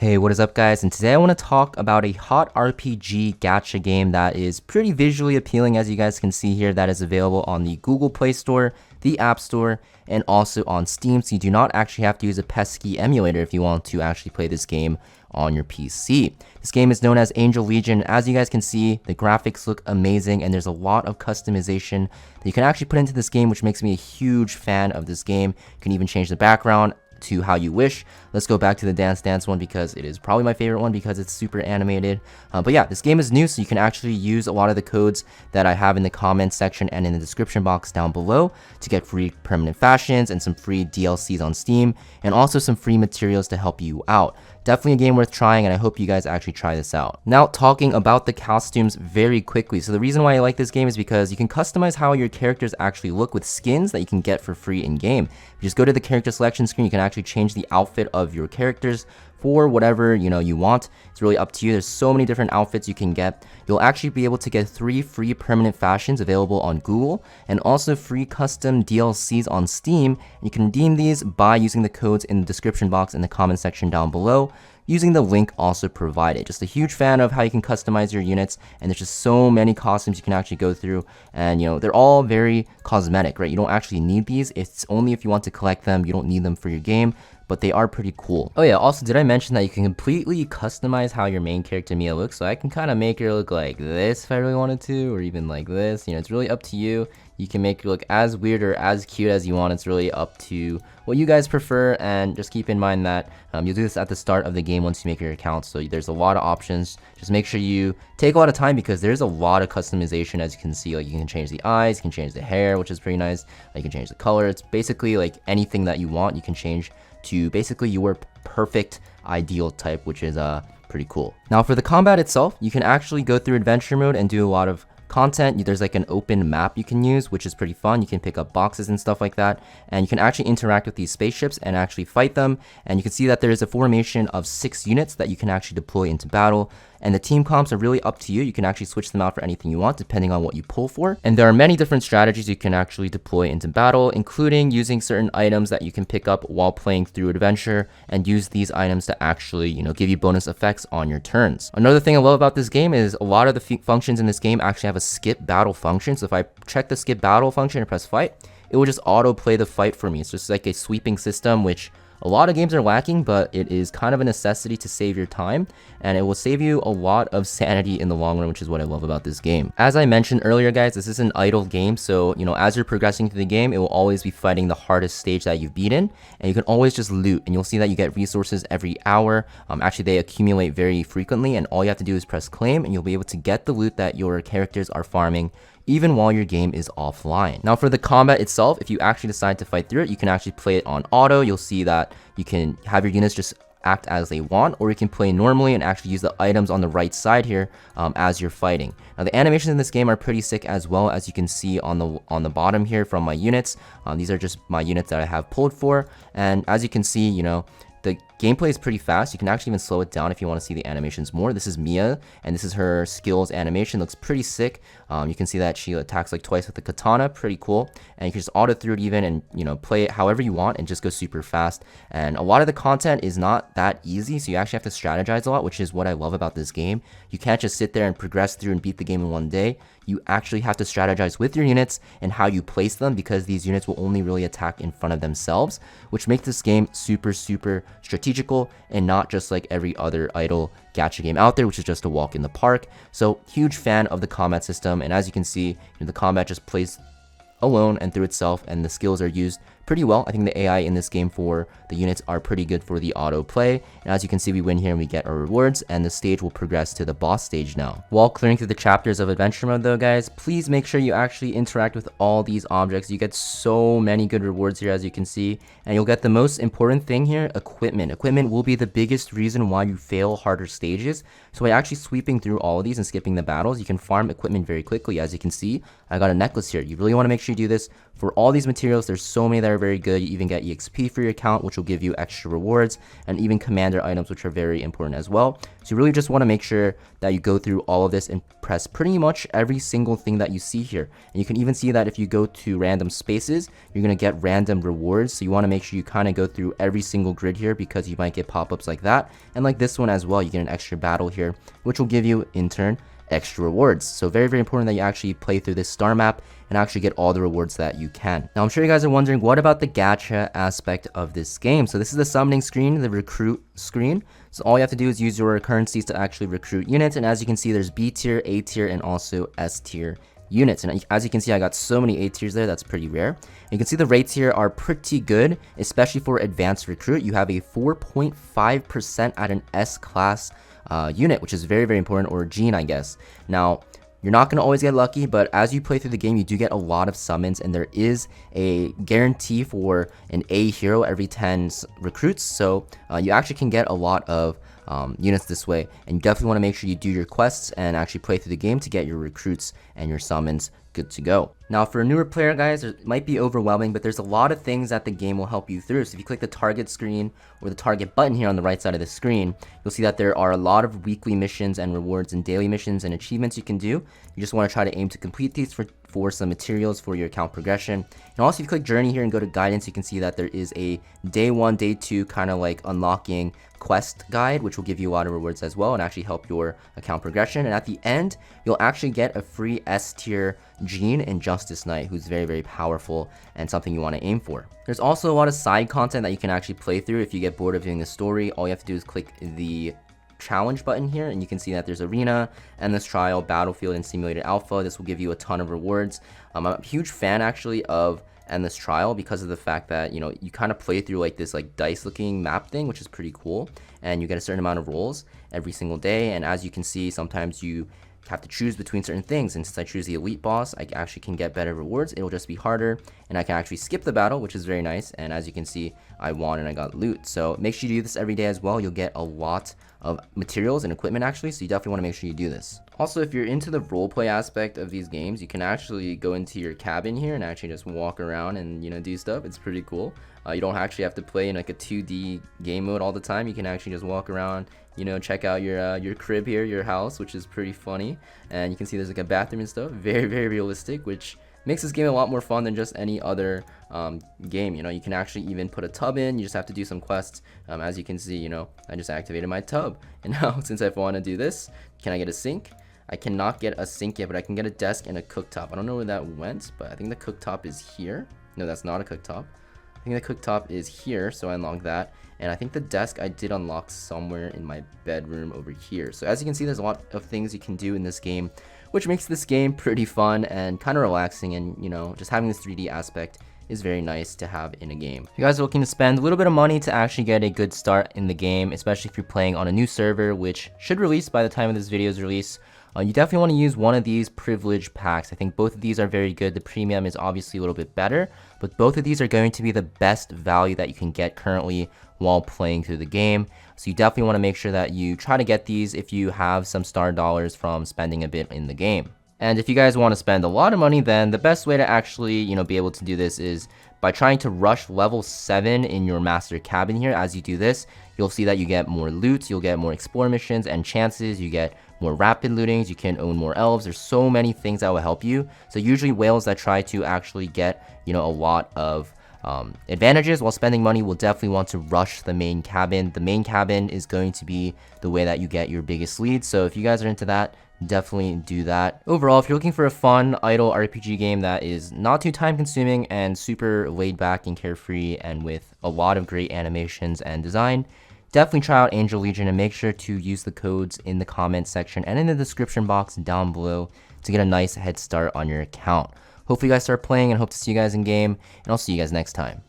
Hey, what is up guys? And today I want to talk about a hot RPG gacha game that is pretty visually appealing, as you guys can see here, that is available on the Google Play Store, the App Store, and also on Steam. So you do not actually have to use a pesky emulator if you want to actually play this game on your PC. This game is known as Angel Legion. As you guys can see, the graphics look amazing and there's a lot of customization that you can actually put into this game, which makes me a huge fan of this game. You can even change the background to how you wish. Let's go back to the Dance one because it is probably my favorite one because it's super animated. But yeah, this game is new, so you can actually use a lot of the codes that I have in the comments section and in the description box down below to get free permanent fashions and some free DLCs on Steam, and also some free materials to help you out. Definitely a game worth trying, and I hope you guys actually try this out. Now, talking about the costumes very quickly. So the reason why I like this game is because you can customize how your characters actually look with skins that you can get for free in-game. You just go to the character selection screen, you can actually change the outfit of your characters for whatever you want. It's really up to you. There's so many different outfits you can get. You'll actually be able to get 3 free permanent fashions available on Google, and also free custom DLCs on Steam. You can redeem these by using the codes in the description box in the comment section down below, using the link also provided. Just a huge fan of how you can customize your units, and there's just so many costumes you can actually go through, and they're all very cosmetic, right? You don't actually need these. It's only if you want to collect them. You don't need them for your game, but they are pretty cool. Oh yeah, also did I mention that you can completely customize how your main character Mia looks? So I can kind of make her look like this if I really wanted to, or even like this. It's really up to you. You can make her look as weird or as cute as you want. It's really up to what you guys prefer, and just keep in mind that you'll do this at the start of the game once you make your account. So there's a lot of options. Just make sure you take a lot of time because there's a lot of customization, as you can see. Like, you can change the eyes, you can change the hair, which is pretty nice. You can change the color. It's basically like anything that you want, you can change to basically your perfect ideal type, which is pretty cool. Now for the combat itself, you can actually go through adventure mode and do a lot of content. There's like an open map you can use, which is pretty fun. You can pick up boxes and stuff like that, and you can actually interact with these spaceships and actually fight them. And you can see that there is a formation of 6 units that you can actually deploy into battle, and the team comps are really up to you. You can actually switch them out for anything you want depending on what you pull for. And there are many different strategies you can actually deploy into battle, including using certain items that you can pick up while playing through adventure, and use these items to actually give you bonus effects on your turns. Another thing I love about this game is a lot of the functions in this game actually have a skip battle function. So if I check the skip battle function and press fight, it will just auto play the fight for me. It's just like a sweeping system, which a lot of games are lacking, but it is kind of a necessity to save your time, and it will save you a lot of sanity in the long run, which is what I love about this game. As I mentioned earlier, guys, this is an idle game, so as you're progressing through the game, it will always be fighting the hardest stage that you've beaten, and you can always just loot, and you'll see that you get resources every hour. Actually, they accumulate very frequently, and all you have to do is press claim, and you'll be able to get the loot that your characters are farming even while your game is offline. Now for the combat itself, if you actually decide to fight through it, you can actually play it on auto. You'll see that you can have your units just act as they want, or you can play normally and actually use the items on the right side here as you're fighting. Now the animations in this game are pretty sick as well, as you can see on the bottom here from my units. These are just my units that I have pulled for, and as you can see, the gameplay is pretty fast. You can actually even slow it down if you want to see the animations more. This is Mia, and this is her skills animation. Looks pretty sick. You can see that she attacks like twice with the katana. Pretty cool. And you can just auto through it even, and play it however you want and just go super fast. And a lot of the content is not that easy, so you actually have to strategize a lot, which is what I love about this game. You can't just sit there and progress through and beat the game in one day. You actually have to strategize with your units and how you place them, because these units will only really attack in front of themselves, which makes this game super strategical, and not just like every other idle gacha game out there, which is just a walk in the park. So huge fan of the combat system, and as you can see, the combat just plays alone and through itself, and the skills are used pretty well. I think the AI in this game for the units are pretty good for the auto play, and as you can see, we win here and we get our rewards, and the stage will progress to the boss stage now. While clearing through the chapters of adventure mode though, guys, please make sure you actually interact with all these objects. You get so many good rewards here, as you can see, and you'll get the most important thing here, equipment. Equipment will be the biggest reason why you fail harder stages. So by actually sweeping through all of these and skipping the battles, you can farm equipment very quickly. As you can see, I got a necklace here. You really want to make sure you do this for all these materials, there's so many that are very good. You even get EXP for your account, which will give you extra rewards, and even commander items, which are very important as well. So you really just want to make sure that you go through all of this and press pretty much every single thing that you see here. And you can even see that if you go to random spaces, you're going to get random rewards. So you want to make sure you kind of go through every single grid here, because you might get pop-ups like that. And like this one as well, you get an extra battle here, which will give you in turn extra rewards. So very, very important that you actually play through this star map and actually get all the rewards that you can. Now I'm sure you guys are wondering, what about the gacha aspect of this game? So this is the summoning screen, the recruit screen. So all you have to do is use your currencies to actually recruit units, and as you can see, there's B tier, A tier, and also S tier units. And as you can see, I got so many A tiers there. That's pretty rare. And you can see the rates here are pretty good, especially for advanced recruit. You have a 4.5% at an S class unit, which is very, very important, or gene, I guess. Now, you're not going to always get lucky, but as you play through the game, you do get a lot of summons, and there is a guarantee for an A hero every 10 recruits. So you actually can get a lot of units this way, and you definitely want to make sure you do your quests and actually play through the game to get your recruits and your summons good to go. Now for a newer player, guys, it might be overwhelming, but there's a lot of things that the game will help you through. So if you click the target screen or the target button here on the right side of the screen, you'll see that there are a lot of weekly missions and rewards and daily missions and achievements you can do. You just want to try to aim to complete these for some materials for your account progression. And also if you click journey here and go to guidance, you can see that there is a day 1, day 2 kind of like unlocking quest guide, which will give you a lot of rewards as well and actually help your account progression. And at the end, you'll actually get a free S tier gene in Justice Knight, who's very, very powerful and something you want to aim for. There's also a lot of side content that you can actually play through. If you get bored of doing the story, all you have to do is click the challenge button here, and you can see that there's arena, endless trial, battlefield, and simulated alpha. This will give you a ton of rewards. I'm a huge fan actually of endless trial because of the fact that, you know, you kind of play through like this like dice looking map thing, which is pretty cool, and you get a certain amount of rolls every single day. And as you can see, sometimes you have to choose between certain things, and since I choose the elite boss, I actually can get better rewards. It'll just be harder, and I can actually skip the battle, which is very nice. And as you can see, I won and I got loot. So make sure you do this every day as well. You'll get a lot of materials and equipment actually, so you definitely want to make sure you do this. Also, if you're into the roleplay aspect of these games, you can actually go into your cabin here and actually just walk around and, you know, do stuff. It's pretty cool. You don't actually have to play in like a 2D game mode all the time. You can actually just walk around, you know, check out your crib here, your house, which is pretty funny. And you can see there's like a bathroom and stuff. Very, very realistic, which makes this game a lot more fun than just any other game. You know, you can actually even put a tub in. You just have to do some quests. As you can see, you know, I just activated my tub. And now, since I want to do this, can I get a sink? I cannot get a sink yet, but I can get a desk and a cooktop. I don't know where that went, but I think the cooktop is here. No, that's not a cooktop. I think the cooktop is here, so I unlocked that. And I think the desk I did unlock somewhere in my bedroom over here. So as you can see, there's a lot of things you can do in this game, which makes this game pretty fun and kind of relaxing. And, you know, just having this 3D aspect is very nice to have in a game. If you guys are looking to spend a little bit of money to actually get a good start in the game, especially if you're playing on a new server, which should release by the time of this video's release, you definitely want to use one of these privilege packs. I think both of these are very good. The premium is obviously a little bit better, but both of these are going to be the best value that you can get currently while playing through the game. So you definitely want to make sure that you try to get these if you have some star dollars from spending a bit in the game. And if you guys want to spend a lot of money, then the best way to actually, you know, be able to do this is by trying to rush level 7 in your master cabin here. As you do this, you'll see that you get more loot, you'll get more explore missions and chances, you get more rapid lootings, you can own more elves. There's so many things that will help you. So usually whales that try to actually get, you know, a lot of advantages while spending money will definitely want to rush the main cabin. The main cabin is going to be the way that you get your biggest lead. So if you guys are into that, definitely do that. Overall, if you're looking for a fun, idle RPG game that is not too time consuming and super laid back and carefree and with a lot of great animations and design, definitely try out Angel Legion, and make sure to use the codes in the comment section and in the description box down below to get a nice head start on your account. Hopefully you guys start playing, and hope to see you guys in game, and I'll see you guys next time.